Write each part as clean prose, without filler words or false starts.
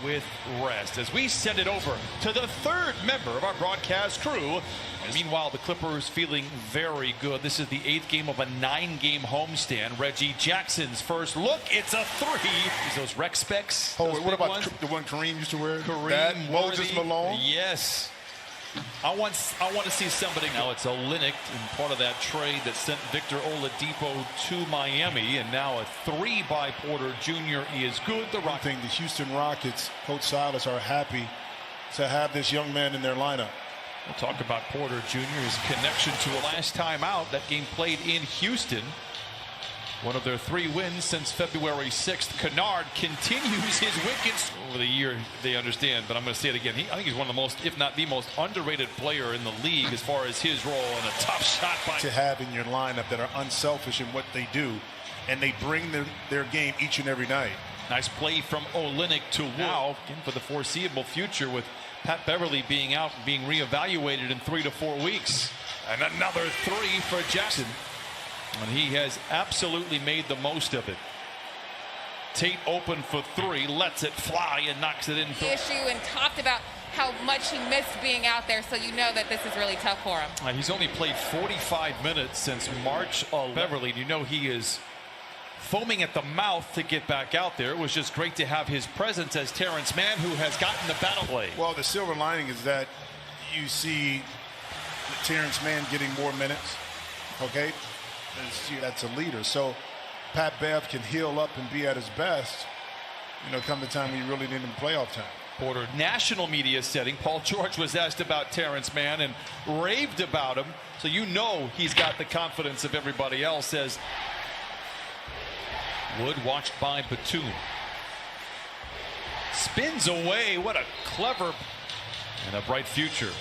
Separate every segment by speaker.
Speaker 1: with rest as we send it over to the third member of our broadcast crew. And meanwhile, the Clippers feeling very good. This is the 8th game of a 9-game homestand. Reggie Jackson's first look. It's a 3. Those rec specs.
Speaker 2: Oh, what about the one Kareem used to wear?
Speaker 1: Kareem,
Speaker 2: Moses Malone?
Speaker 1: Yes. I want to see somebody. Now it's Olynyk and part of that trade that sent Victor Oladipo to Miami, and now a 3 by Porter Jr. is good. The
Speaker 2: Houston Rockets, Coach Silas, are happy to have this young man in their lineup.
Speaker 1: We'll talk about Porter Jr.'s connection to a last time out. That game played in Houston. One of their 3 wins since February 6th. Kennard continues his wickets over the year, they understand, but I'm going to say it again. I think he's one of the most, if not the most, underrated player in the league as far as his role, and a tough shot by
Speaker 2: to have in your lineup that are unselfish in what they do, and they bring their game each and every night.
Speaker 1: Nice play from Olynyk to now for the foreseeable future, with Pat Beverly being out and being reevaluated in 3 to 4 weeks. And another 3 for Jackson. And he has absolutely made the most of it. Tate open for 3, lets it fly and knocks it in.
Speaker 3: Issue and talked about how much he missed being out there, so you know that this is really tough for him.
Speaker 1: He's only played 45 minutes since March. Beverly, you know he is foaming at the mouth to get back out there. It was just great to have his presence as Terrence Mann, who has gotten the battle play.
Speaker 2: Well, the silver lining is that you see Terrence Mann getting more minutes. Okay. That's a leader. So Pat Bev can heal up and be at his best, come the time you really need him in playoff time.
Speaker 1: Porter, national media setting. Paul George was asked about Terrence Mann and raved about him. So he's got the confidence of everybody else. As Wood watched by Batum. Spins away. What a clever and a bright future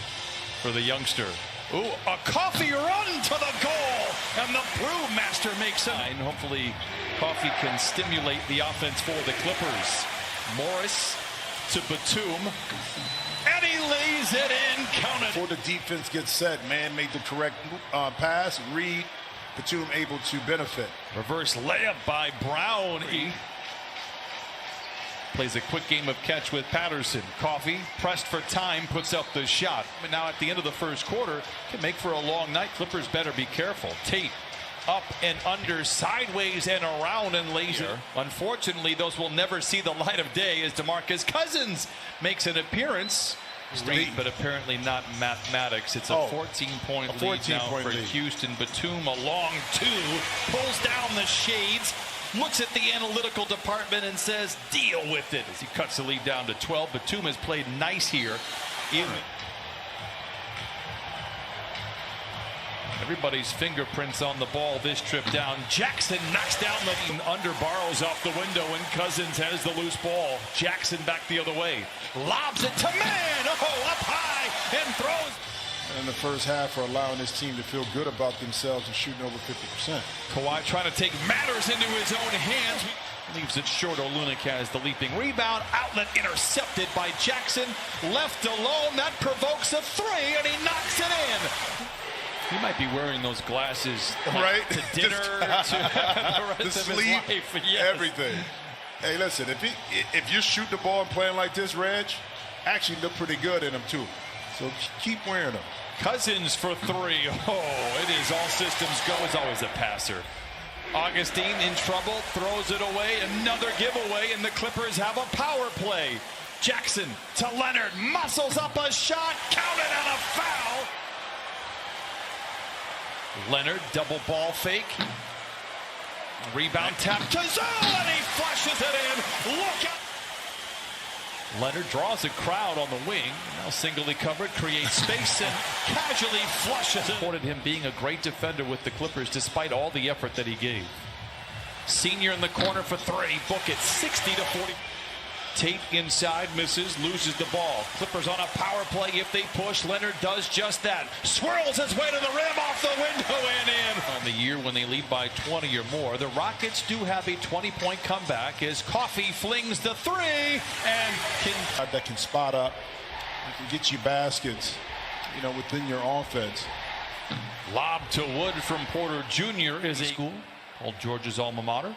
Speaker 1: for the youngster. Ooh, a coffee run to the goal, and the brewmaster makes it. And hopefully, coffee can stimulate the offense for the Clippers. Morris to Batum, and he lays it in. Count it.
Speaker 2: Before the defense gets set, Mann made the correct pass. Reed, Batum able to benefit.
Speaker 1: Reverse layup by Brown. Plays a quick game of catch with Patterson. Coffee, pressed for time, puts up the shot. But now at the end of the first quarter, can make for a long night. Clippers better be careful. Tate up and under, sideways and around, and laser. Unfortunately, those will never see the light of day as DeMarcus Cousins makes an appearance. But apparently not mathematics. It's a 14-point lead now for Houston. Batum, a long 2, pulls down the shades. Looks at the analytical department and says, deal with it, as he cuts the lead down to 12. Batum has played nice here. Everybody's fingerprints on the ball this trip down. Jackson knocks down the under, borrows off the window, and Cousins has the loose ball. Jackson back the other way. Lobs it to Mann. Up high and throws.
Speaker 2: In the first half are allowing this team to feel good about themselves and shooting over 50%.
Speaker 1: Kawhi trying to take matters into his own hands. Leaves it short. Olynyk has the leaping rebound. Outlet intercepted by Jackson. Left alone. That provokes a 3, and he knocks it in. He might be wearing those glasses to dinner, to the rest of his life. Yes.
Speaker 2: Everything. Hey, listen, if you shoot the ball and playing like this, Reg, actually look pretty good in them too. So keep wearing them.
Speaker 1: Cousins for 3. Oh, it is all systems go. Is always a passer. Augustine in trouble, throws it away. Another giveaway, and the Clippers have a power play. Jackson to Leonard, muscles up a shot, counted on a foul. Leonard, double ball fake. Rebound tap to Zoe, and he flushes it in. Look out. Leonard draws a crowd on the wing. Now singly covered, creates space, and casually flushes it. Reported him being a great defender with the Clippers despite all the effort that he gave. Senior in the corner for 3. Book it, 60-40. Tate inside, misses, loses the ball. Clippers on a power play if they push. Leonard does just that. Swirls his way to the rim, off the window and in. On the year when they lead by 20 or more, the Rockets do have a 20-point comeback as Coffee flings the 3 and
Speaker 2: that can spot up, can get you baskets, within your offense.
Speaker 1: Lob to Wood from Porter Jr. is a school called Georgia's alma mater.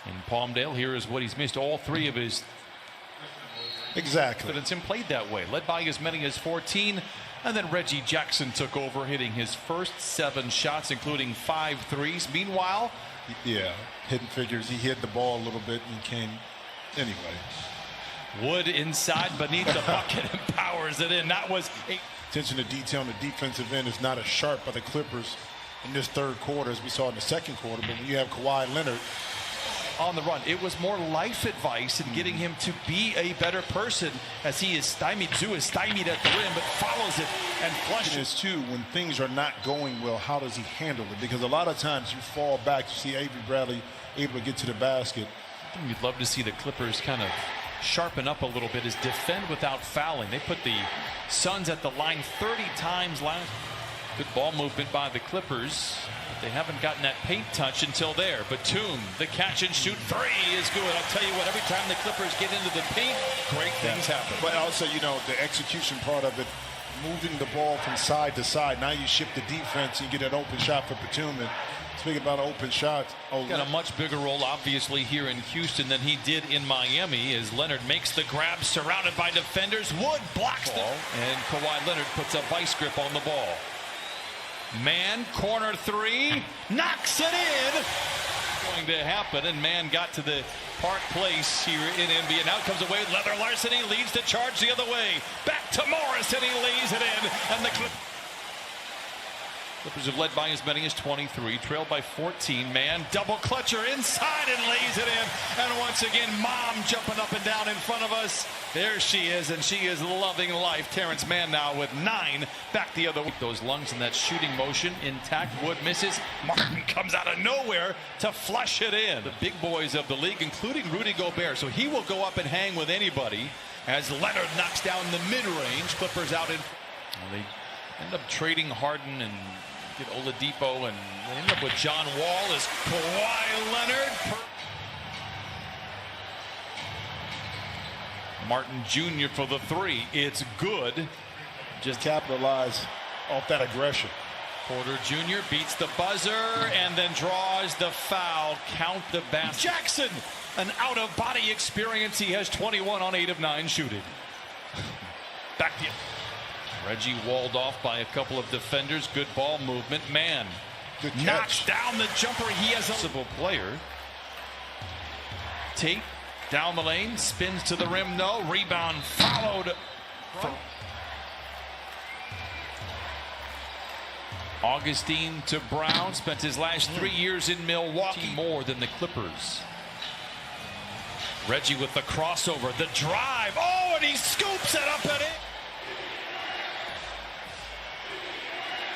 Speaker 1: In Palmdale, here is what he's missed all 3 of his
Speaker 2: Exactly.
Speaker 1: Confidence and played that way, led by as many as 14. And then Reggie Jackson took over, hitting his first 7 shots, including 5 threes. Meanwhile,
Speaker 2: yeah, hidden figures. He hid the ball a little bit and came anyway.
Speaker 1: Wood inside beneath the bucket and powers it in. That was
Speaker 2: attention to detail on the defensive end is not as sharp by the Clippers in this third quarter as we saw in the second quarter. But when you have Kawhi Leonard
Speaker 1: on the run, it was more life advice and getting him to be a better person as he is stymied. Zoo is stymied at the rim, but follows it and flushes.
Speaker 2: Too, when things are not going well, how does he handle it? Because a lot of times you fall back. You see Avery Bradley able to get to the basket.
Speaker 1: We'd love to see the Clippers kind of sharpen up a little bit, is defend without fouling. They put the Suns at the line 30 times last. Good ball movement by the Clippers. They haven't gotten that paint touch until there. Batum, the catch and shoot 3 is good. I'll tell you what, every time the Clippers get into the paint, great things happen.
Speaker 2: But also, you know, the execution part of it, moving the ball from side to side. Now you shift the defense and you get an open shot for Batum. And speaking about open shots,
Speaker 1: got a much bigger role, obviously, here in Houston than he did in Miami, as Leonard makes the grab, surrounded by defenders. Wood blocks the ball, and Kawhi Leonard puts a vice grip on the ball. Man, corner 3, knocks it in. Going to happen, and Man got to the Park Place here in NBA. Now comes away with Leather Larceny, leads the charge the other way. Back to Morris, and he lays it in, and the Clippers have led by as many as 23, trailed by 14. Man, double clutcher inside and lays it in. And once again, Mom jumping up and down in front of us. There she is, and she is loving life. Terrence Mann now with 9. Back the other way. Those lungs in that shooting motion intact. Wood misses. Martin comes out of nowhere to flush it in. The big boys of the league, including Rudy Gobert. So he will go up and hang with anybody as Leonard knocks down the mid-range. Clippers out in. Well, they end up trading Harden and get Oladipo, and they end up with John Wall as Kawhi Leonard. Martin Jr. for the 3. It's good.
Speaker 2: Just capitalize off that aggression.
Speaker 1: Porter Jr. beats the buzzer and then draws the foul. Count the basket. Jackson, an out-of-body experience. He has 21 on 8 of 9 shooting. Back to you. Reggie walled off by a couple of defenders. Good ball movement. Man knocks down the jumper. He has a possible player. Tate down the lane, spins to the rim. No rebound. Followed. Augustine to Brown. Spent his last 3 years in Milwaukee. More than the Clippers. Reggie with the crossover. The drive. Oh, and he scoops it up and in.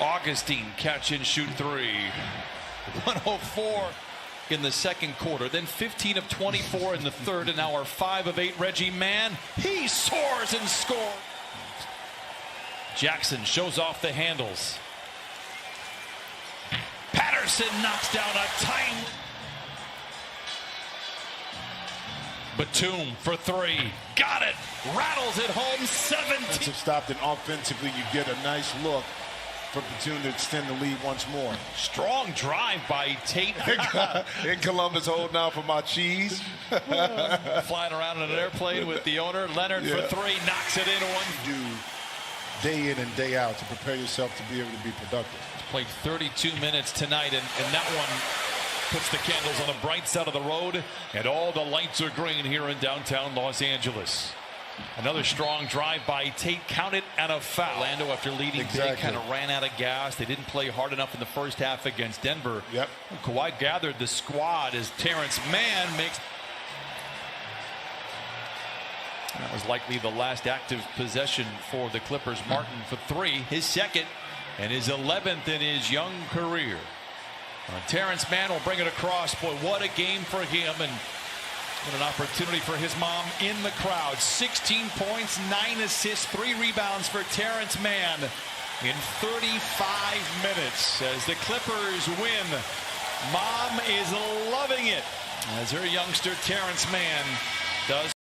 Speaker 1: Augustine catch and shoot 3. 104 in the second quarter, then 15 of 24 in the third, and now our 5 of 8. Reggie Mann, he soars and scores. Jackson shows off the handles. Patterson knocks down a tiny. Batum for 3. Got it. Rattles it home. 17.
Speaker 2: Stopped, and offensively you get a nice look for Batum to extend the lead once more.
Speaker 1: Strong drive by Tate.
Speaker 2: In Columbus, holding out for my cheese.
Speaker 1: Flying around in an airplane with the owner. Leonard for 3, knocks it in.
Speaker 2: Do day in and day out to prepare yourself to be able to be productive.
Speaker 1: He's played 32 minutes tonight, and that one puts the candles on the bright side of the road, and all the lights are green here in downtown Los Angeles. Another strong drive by Tate, counted, and a foul. Orlando, after leading big, kind of ran out of gas. They didn't play hard enough in the first half against Denver.
Speaker 2: Yep.
Speaker 1: Kawhi gathered the squad as Terrence Mann makes. That was likely the last active possession for the Clippers. Martin for 3, his second, and his 11th in his young career. Terrence Mann will bring it across. Boy, what a game for him, and what an opportunity for his mom in the crowd. 16 points, 9 assists, 3 rebounds for Terrence Mann in 35 minutes as the Clippers win. Mom is loving it as her youngster Terrence Mann does.